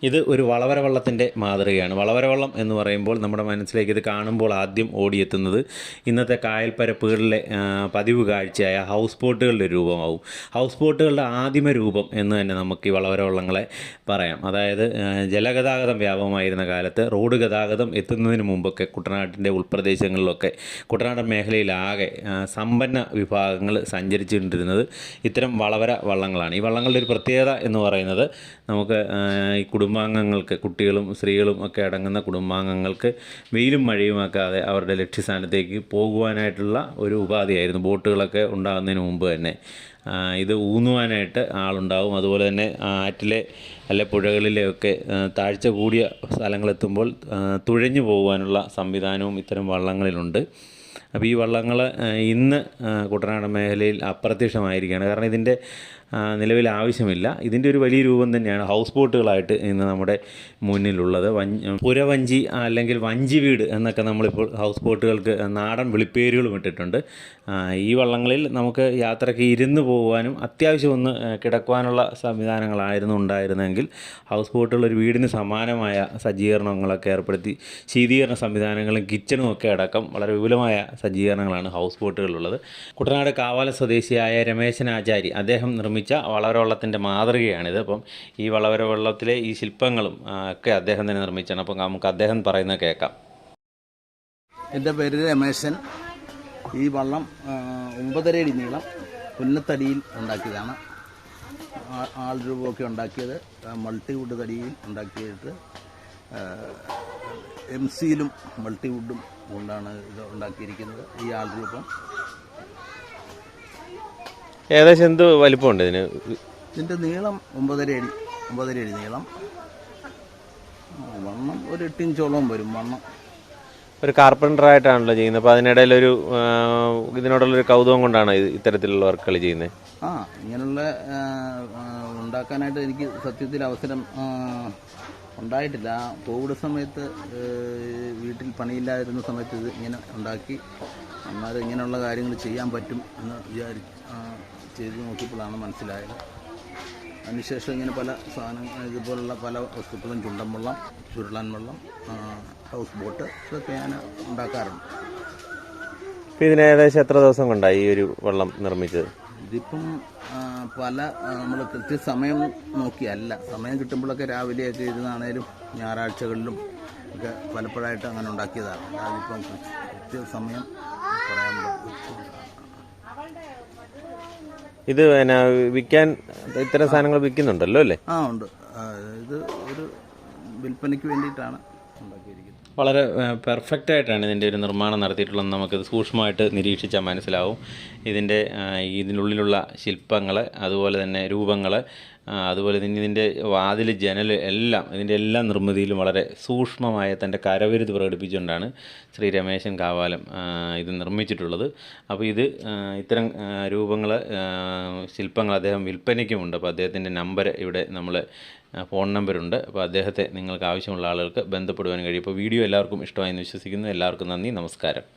ഇത് ഒരു വളവര വള്ളത്തിൻ്റെ മാതൃകയാണ്. വളവര വള്ളം എന്ന് പറയുമ്പോൾ നമ്മുടെ മനസ്സിലേക്ക് ഇത് കാണുമ്പോൾ ആദ്യം ഓടിയെത്തുന്നത് ഇന്നത്തെ കായൽ പരപ്പുകളിലെ പതിവ് കാഴ്ചയായ ഹൗസ് ബോട്ടുകളുടെ രൂപമാവും. ഹൗസ് ബോട്ടുകളുടെ ആദിമ രൂപം എന്ന് തന്നെ നമുക്ക് ഈ വളവര വള്ളങ്ങളെ പറയാം. അതായത് ജലഗതാഗതം വ്യാപകമായിരുന്ന കാലത്ത് റോഡ് ഗതാഗതം എത്തുന്നതിന് മുമ്പൊക്കെ കുട്ടനാട്ടിൻ്റെ ഉൾപ്രദേശങ്ങളിലൊക്കെ കുട്ടനാടൻ മേഖലയിലാകെ സമ്പന്ന വിഭാഗങ്ങൾ സഞ്ചരിച്ചുകൊണ്ടിരുന്നത് ഇത്തരം വളവര വള്ളങ്ങളാണ്. ഈ വള്ളങ്ങളുടെ ഒരു പ്രത്യേകത എന്ന് പറയുന്നത് നമുക്ക് ഈ കുടുംബാംഗങ്ങൾക്ക്, കുട്ടികളും സ്ത്രീകളും ഒക്കെ അടങ്ങുന്ന കുടുംബാംഗങ്ങൾക്ക് വെയിലും മഴയുമാക്കാതെ അവരുടെ ലക്ഷ്യസ്ഥാനത്തേക്ക് പോകുവാനായിട്ടുള്ള ഒരു ഉപാധിയായിരുന്നു. ബോട്ടുകളൊക്കെ ഉണ്ടാകുന്നതിന് മുമ്പ് തന്നെ ഇത് ഊന്നുവാനായിട്ട് ആളുണ്ടാവും. അതുപോലെ തന്നെ ആറ്റിലെ അല്ലെ പുഴകളിലെയൊക്കെ താഴ്ച കൂടിയ സ്ഥലങ്ങളെത്തുമ്പോൾ തുഴഞ്ഞു പോകുവാനുള്ള സംവിധാനവും ഇത്തരം വള്ളങ്ങളിലുണ്ട്. അപ്പോൾ ഈ വള്ളങ്ങൾ ഇന്ന് കുട്ടനാടൻ മേഖലയിൽ അപ്രത്യക്ഷമായിരിക്കുകയാണ്. കാരണം ഇതിൻ്റെ നിലവിൽ ആവശ്യമില്ല. ഇതിൻ്റെ ഒരു വലിയ രൂപം തന്നെയാണ് ഹൗസ് ബോട്ടുകളായിട്ട് ഇന്ന് നമ്മുടെ മുന്നിലുള്ളത്. പുരവഞ്ചി അല്ലെങ്കിൽ വഞ്ചി വീട് എന്നൊക്കെ നമ്മളിപ്പോൾ ഹൗസ് ബോട്ടുകൾക്ക് നാടൻ വിളിപ്പേരുകളും ഇട്ടിട്ടുണ്ട്. ഈ വള്ളങ്ങളിൽ നമുക്ക് യാത്രയ്ക്ക് ഇരുന്ന് പോകുവാനും അത്യാവശ്യം ഒന്ന് കിടക്കുവാനുള്ള സംവിധാനങ്ങളായിരുന്നു ഉണ്ടായിരുന്നെങ്കിൽ ഹൗസ് ബോട്ടുകൾ ഒരു വീടിന് സമാനമായ സജ്ജീകരണങ്ങളൊക്കെ ഏർപ്പെടുത്തി ശീതീകരണ സംവിധാനങ്ങളും കിച്ചണും ഒക്കെ അടക്കം വളരെ വിപുലമായ സജ്ജീകരണങ്ങളാണ് ഹൗസ് ബോട്ടുകളിലുള്ളത്. കുട്ടനാട് കാവാലം സ്വദേശിയായ രമേശൻ ആചാരി അദ്ദേഹം നിർമ്മിച്ച വളവര വള്ളത്തിൻ്റെ മാതൃകയാണിത്. അപ്പം ഈ വളവര വള്ളത്തിലെ ഈ ശില്പങ്ങളും ഒക്കെ അദ്ദേഹം തന്നെ നിർമ്മിച്ചാണ്. അപ്പം നമുക്ക് അദ്ദേഹം പറയുന്നത് കേൾക്കാം. എൻ്റെ പേര് രമേശൻ. ഈ വള്ളം 9.5 അടി നീളം പുന്നത്തടിയിൽ ഉണ്ടാക്കിയതാണ്. ആൾ രൂപമൊക്കെ ഉണ്ടാക്കിയത് മൾട്ടിവുഡ് തടിയിൽ ഉണ്ടാക്കിയിട്ട് MC-യിലും മൾട്ടിവുഡും കൊണ്ടാണ് ഇത് ഉണ്ടാക്കിയിരിക്കുന്നത്. ഈ ആൾ രൂപം ഏകദേശം എന്ത് വലിപ്പമുണ്ട് ഇതിന്? ഇതിൻ്റെ നീളം 9.5 അടി നീളം. വണ്ണം ഒരു 8 ഇഞ്ചോളം വരും വണ്ണം. ഒരു കാർപ്പൻ്ററായിട്ടാണല്ലോ ചെയ്യുന്നത്. അപ്പോൾ അതിനിടയിലൊരു ഇതിനോടുള്ളൊരു കൗതുകം കൊണ്ടാണ് ഇത്തരത്തിലുള്ള വർക്കുകൾ ചെയ്യുന്നത്. ഇങ്ങനെയുള്ള ഉണ്ടാക്കാനായിട്ട് എനിക്ക് സത്യത്തിൽ അവസരം ഉണ്ടായിട്ടില്ല. കോവിഡ് സമയത്ത് വീട്ടിൽ പണിയില്ലാതിരുന്ന സമയത്ത് ഇത് ഇങ്ങനെ ഉണ്ടാക്കി എന്നാൽ ഇങ്ങനെയുള്ള കാര്യങ്ങൾ ചെയ്യാൻ പറ്റും എന്ന് ചെയ്ത് നോക്കിയപ്പോഴാണ് മനസ്സിലായത്. അതിനുശേഷം ഇങ്ങനെ പല സാധനങ്ങൾ ഇതുപോലുള്ള പല വസ്തുക്കളും ചുണ്ടൻ വെള്ളം, ചുരുളൻ വെള്ളം, ഹൗസ് ബോട്ട് ഇതൊക്കെ ഞാൻ ഉണ്ടാക്കാറുണ്ട്. ഇതിന് ഏകദേശം എത്ര ദിവസം കൊണ്ടാണ് ഈ ഒരു വെള്ളം നിർമ്മിച്ചത്? ഇതിപ്പം പല നമ്മൾ കൃത്യസമയം നോക്കിയല്ല, സമയം കിട്ടുമ്പോഴൊക്കെ രാവിലെയൊക്കെ ഇരുന്നാണേലും ഞായറാഴ്ചകളിലും ഒക്കെ പലപ്പോഴായിട്ട് അങ്ങനെ ഉണ്ടാക്കിയതാണ്. അതിപ്പം കൃത്യസമയം പറയാൻ പറ്റും. ഇത് വിൽക്കാൻ ഇത്തരം സാധനങ്ങൾ വിൽക്കുന്നുണ്ടല്ലോ അല്ലേ? ഉണ്ട്. ഇത് ഒരു വിൽപ്പനയ്ക്ക് വേണ്ടിയിട്ടാണ് ഉണ്ടാക്കിയിരിക്കുന്നത്. വളരെ പെർഫെക്റ്റ് ആയിട്ടാണ് ഇതിൻ്റെ ഒരു നിർമ്മാണം നടത്തിയിട്ടുള്ളത്. നമുക്കിത് സൂക്ഷ്മമായിട്ട് നിരീക്ഷിച്ചാൽ മനസ്സിലാവും. ഇതിനുള്ളിലുള്ള ശില്പങ്ങൾ, അതുപോലെ തന്നെ രൂപങ്ങൾ, അതുപോലെ തന്നെ ഇതിൻ്റെ വാതിൽ, ജനൽ എല്ലാം ഇതിൻ്റെ എല്ലാ നിർമ്മിതിയിലും വളരെ സൂക്ഷ്മമായ തൻ്റെ കരവിരുത് പ്രകടിപ്പിച്ചുകൊണ്ടാണ് ശ്രീ രമേശൻ കാവാലം ഇത് നിർമ്മിച്ചിട്ടുള്ളത്. അപ്പോൾ ഇത്തരം രൂപങ്ങൾ, ശില്പങ്ങൾ അദ്ദേഹം വിൽപ്പനയ്ക്കുമുണ്ട്. അപ്പോൾ അദ്ദേഹത്തിൻ്റെ നമ്പർ ഇവിടെ നമ്മൾ ഫോൺ നമ്പറുണ്ട്. അപ്പോൾ അദ്ദേഹത്തെ നിങ്ങൾക്ക് ആവശ്യമുള്ള ആളുകൾക്ക് ബന്ധപ്പെടുവാൻ കഴിയും. അപ്പോൾ വീഡിയോ എല്ലാവർക്കും ഇഷ്ടമായെന്ന് വിശ്വസിക്കുന്നു. എല്ലാവർക്കും നന്ദി, നമസ്കാരം.